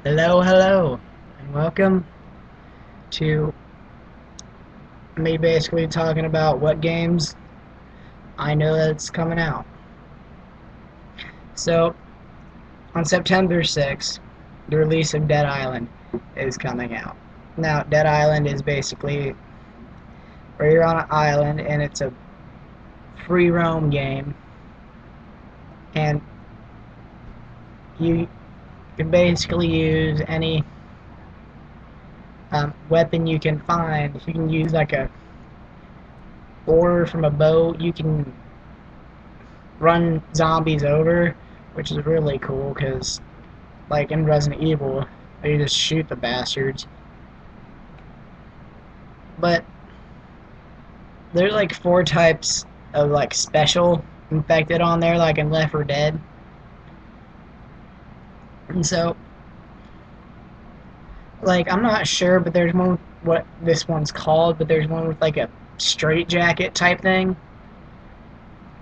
Hello, and welcome to me basically talking about what games I know that's coming out. So, on September 6th, the release of Dead Island is coming out. Now, Dead Island is basically where you're on an island and it's a free roam game, and you can basically use any weapon you can find. You can use like a oar from a boat. You can run zombies over, which is really cool because, like in Resident Evil, you just shoot the bastards. But there's like four types of like special infected on there, like in Left 4 Dead. And so, like, I'm not sure, but there's one with what this one's called, but there's one with like a straight jacket type thing,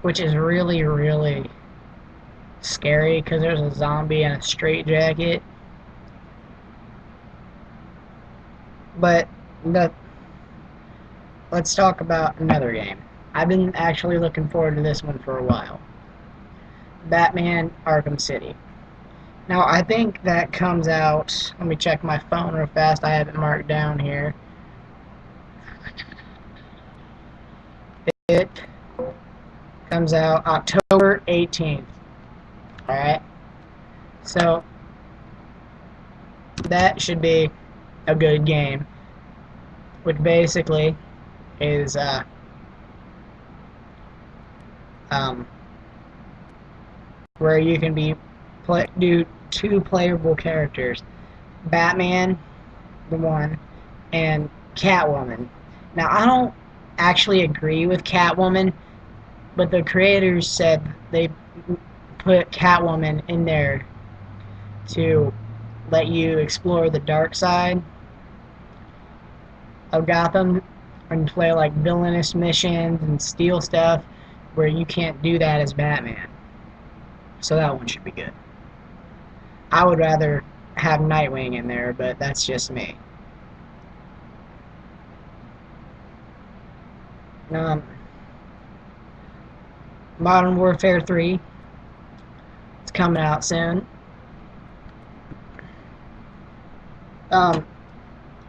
which is really, really scary because there's a zombie in a straight jacket. But the let's talk about another game. I've been actually looking forward to this one for a while. Batman Arkham City. Now, I think that comes out, let me check my phone real fast, I have it marked down here. It comes out October 18th. Alright? So, that should be a good game. Which basically is, where you can do two playable characters, Batman, the one, and Catwoman. Now, I don't actually agree with Catwoman, but the creators said they put Catwoman in there to let you explore the dark side of Gotham and play like villainous missions and steal stuff where you can't do that as Batman. So that one should be good. I would rather have Nightwing in there, but that's just me. Um, Modern Warfare 3, it's coming out soon.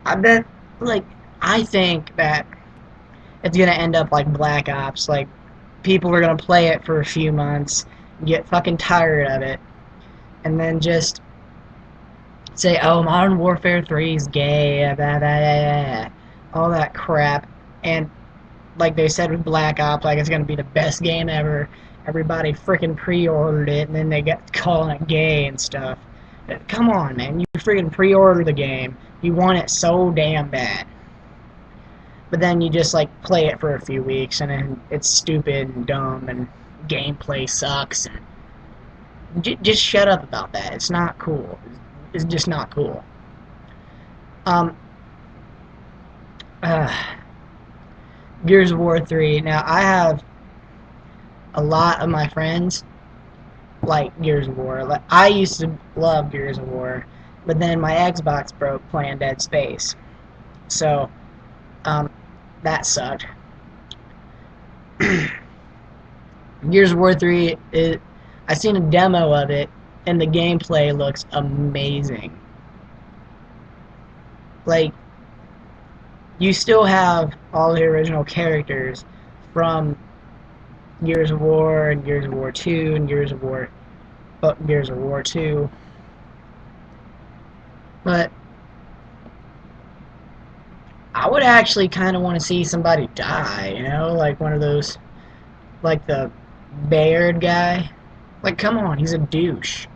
I bet, like, I think that it's gonna end up like Black Ops. Like, people are gonna play it for a few months, get fucking tired of it, and then just say, "Oh, Modern Warfare 3 is gay," blah, blah, blah, blah, all that crap. And like they said with Black Ops, like it's gonna be the best game ever. Everybody freaking pre-ordered it, and then they got calling it gay and stuff. Come on, man! You freaking pre-ordered the game. You want it so damn bad. But then you just like play it for a few weeks, and then it's stupid and dumb, and gameplay sucks. And just shut up about that. It's not cool. It's just not cool. Um, uh, Gears of War 3. Now, I have a lot of my friends like Gears of War. Like, I used to love Gears of War, but then my Xbox broke playing Dead Space. So, that sucked. Gears of War 3, I seen a demo of it, and the gameplay looks amazing. Like, you still have all the original characters from Gears of War and Gears of War 2 and Gears of War 2. But I would actually kind of want to see somebody die, you know, like one of those, like the Bayard guy. Like, come on, he's a douche.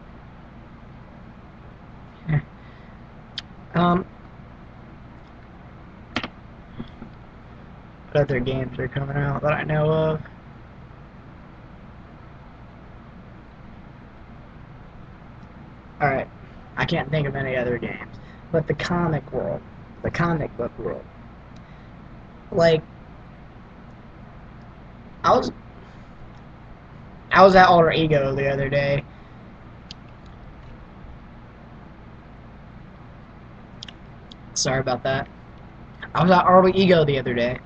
What other games are coming out that I know of? Alright, I can't think of any other games. But the comic world, the comic book world. Like, I was I was at Alter Ego the other day, Sorry about that. I was at Arbor Ego the other day,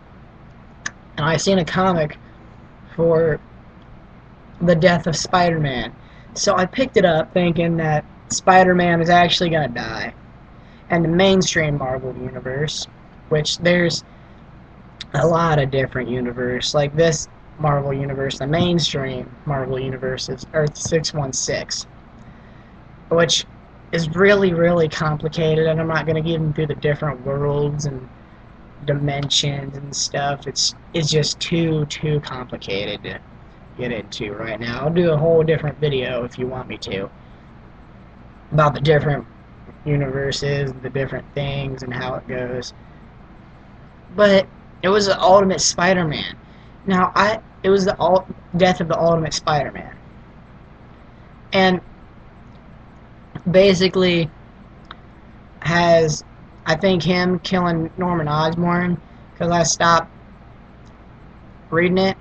and I seen a comic for the death of Spider-Man. So I picked it up thinking that Spider-Man is actually going to die. And the mainstream Marvel universe, which there's a lot of different universe, like this Marvel universe, the mainstream Marvel universe is Earth 616, which is really, really complicated, and I'm not going to get into the different worlds and dimensions and stuff. It's just too complicated to get into right now. I'll do a whole different video if you want me to about the different universes, the different things, and how it goes. But it was the Ultimate Spider-Man. Now, it was the death of the Ultimate Spider-Man, and basically has, I think, him killing Norman Osborn, because I stopped reading it.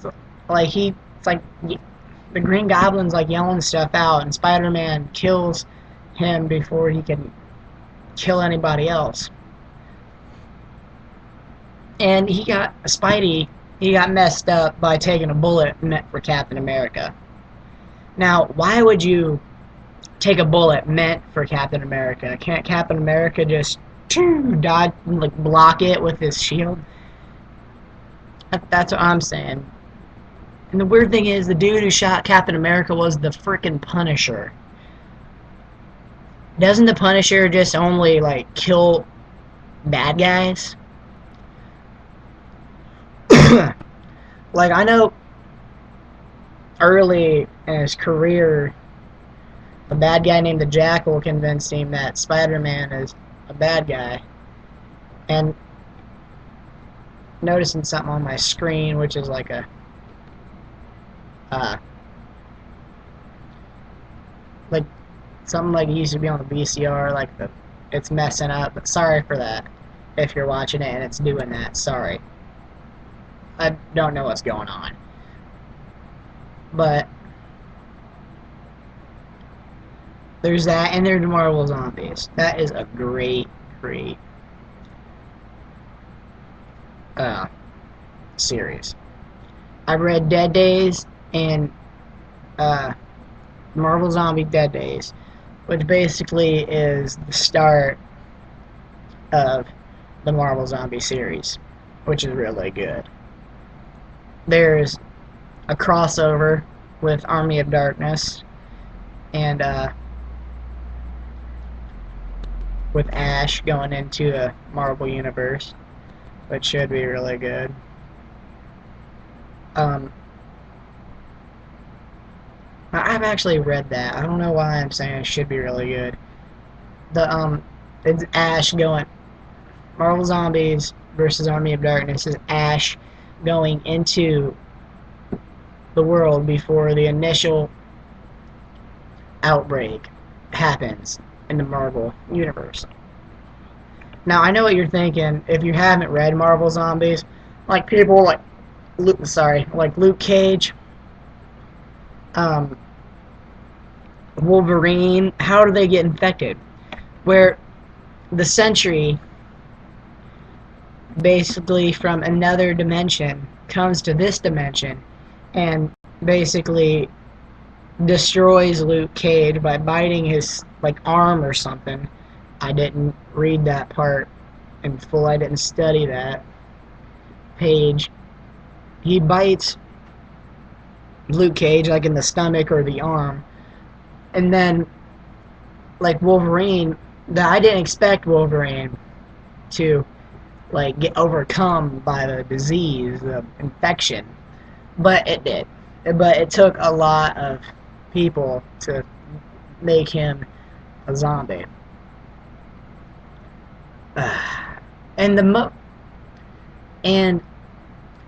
So, like, it's like the Green Goblin's like yelling stuff out, and Spider-Man kills him before he can kill anybody else. And he got messed up by taking a bullet meant for Captain America. Now, why would you take a bullet meant for Captain America? Can't Captain America just dodge, like, block it with his shield? That's what I'm saying. And the weird thing is, the dude who shot Captain America was the frickin' Punisher. Doesn't the Punisher just only, like, kill bad guys? Like, I know early in his career, a bad guy named the Jackal convinced him that Spider-Man is a bad guy. And noticing something on my screen, which is like a like something like it used to be on the VCR, like it's messing up. But sorry for that. If you're watching it and it's doing that, sorry. I don't know what's going on. But there's that, and there's Marvel Zombies. That is a great series. I read Dead Days and Marvel Zombie Dead Days, which basically is the start of the Marvel Zombie series, which is really good. There's a crossover with Army of Darkness and with Ash going into the Marvel Universe, which should be really good. I've actually read that. I don't know why I'm saying it should be really good. It's Ash going, Marvel Zombies versus Army of Darkness is Ash going into the world before the initial outbreak happens in the Marvel Universe. Now, I know what you're thinking. If you haven't read Marvel Zombies, like people like Luke Cage, Wolverine, how do they get infected? Where the Sentry, basically from another dimension, comes to this dimension and basically destroys Luke Cage by biting his arm or something. I didn't read that part in full. I didn't study that page. He bites Luke Cage in the stomach or the arm, and then Wolverine, I didn't expect Wolverine to get overcome by the disease, the infection, but it did. But it took a lot of people to make him a zombie. And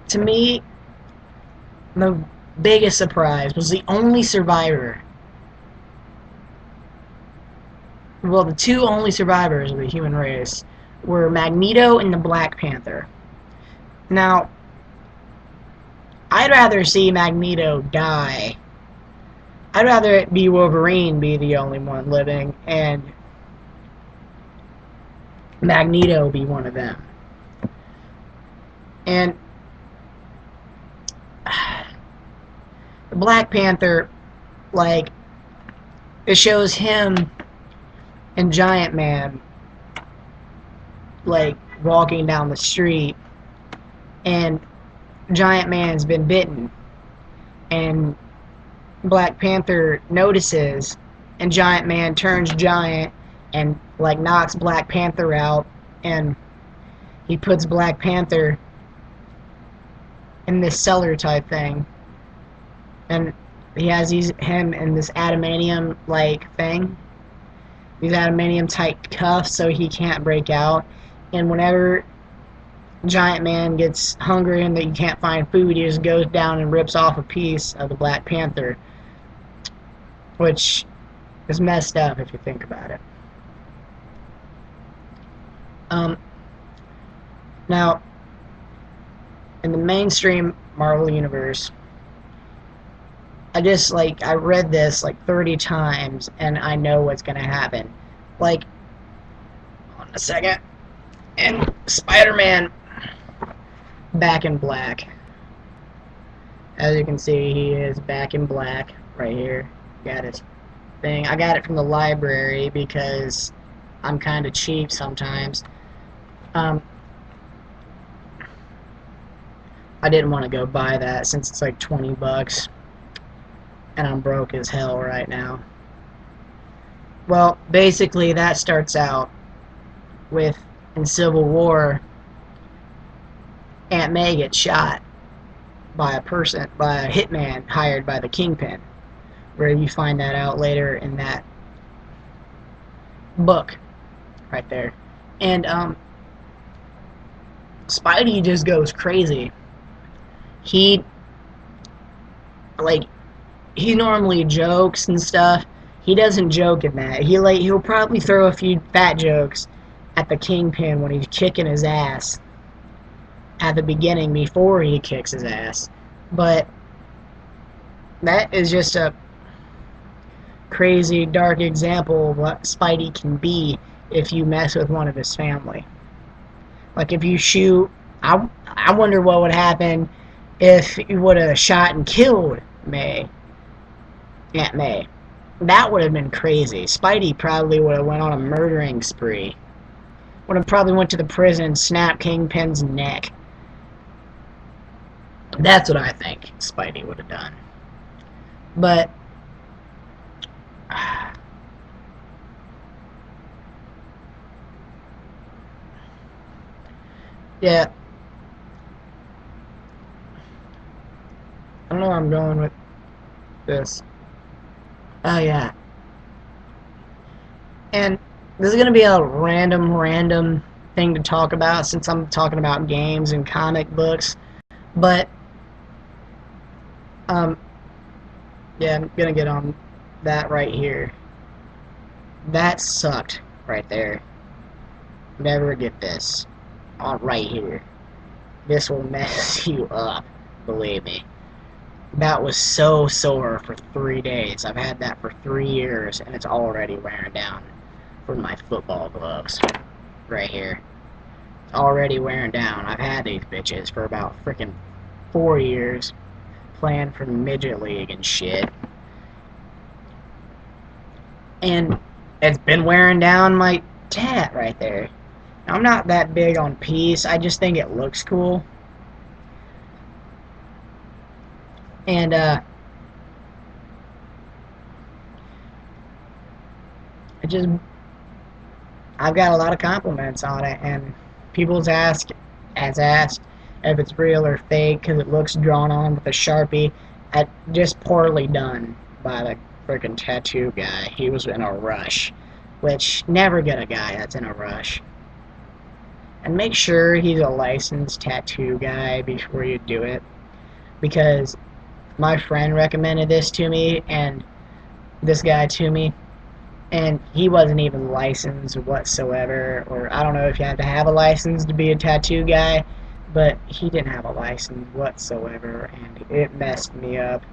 to me, the biggest surprise was the only survivor. Well, the two only survivors of the human race were Magneto and the Black Panther. Now, I'd rather see Magneto die. I'd rather it be Wolverine be the only one living, and Magneto be one of them. And the Black Panther, like, it shows him and Giant Man, like, walking down the street, and Giant Man's been bitten, and Black Panther notices, and Giant Man turns giant and, like, knocks Black Panther out, and he puts Black Panther in this cellar type thing, and he has him in this adamantium like thing, these adamantium type cuffs, so he can't break out. And whenever Giant Man gets hungry and that you can't find food, he just goes down and rips off a piece of the Black Panther, which is messed up if you think about it. Now, in the mainstream Marvel universe, I read this like 30 times and I know what's gonna happen. Like, hold on a second. And Spider-Man back in black. As you can see, he is back in black right here. Got his thing. I got it from the library because I'm kind of cheap sometimes. I didn't want to go buy that since it's like 20 bucks. And I'm broke as hell right now. Well, basically that starts out with, in Civil War, Aunt May gets shot by a hitman hired by the Kingpin, where you find that out later in that book right there. And Spidey just goes crazy. He normally jokes and stuff. He doesn't joke in that. He'll probably throw a few fat jokes at the Kingpin when he's kicking his ass at the beginning before he kicks his ass. But that is just a crazy, dark example of what Spidey can be if you mess with one of his family. Like, if you shoot... I wonder what would happen if you would have shot and killed Aunt May. That would have been crazy. Spidey probably would have went on a murdering spree. Would have probably went to the prison and snapped Kingpin's neck. That's what I think Spidey would have done. But yeah, I don't know where I'm going with this. Oh yeah. And this is going to be a random thing to talk about since I'm talking about games and comic books. But yeah, I'm going to get on that right here. That sucked right there. Never get this on right here. This will mess you up, believe me. That was so sore for 3 days. I've had that for 3 years, and it's already wearing down from my football gloves. Right here. It's already wearing down. I've had these bitches for about freaking 4 years, playing for Midget League and shit. And it's been wearing down my tat right there. Now, I'm not that big on peace. I just think it looks cool. And I've got a lot of compliments on it, and people's asked if it's real or fake because it looks drawn on with a Sharpie. Just poorly done by the freaking tattoo guy. He was in a rush, which never get a guy that's in a rush. And make sure he's a licensed tattoo guy before you do it, because my friend recommended this to me, and this guy to me, and he wasn't even licensed whatsoever, or I don't know if you have to have a license to be a tattoo guy, but he didn't have a license whatsoever, and it messed me up.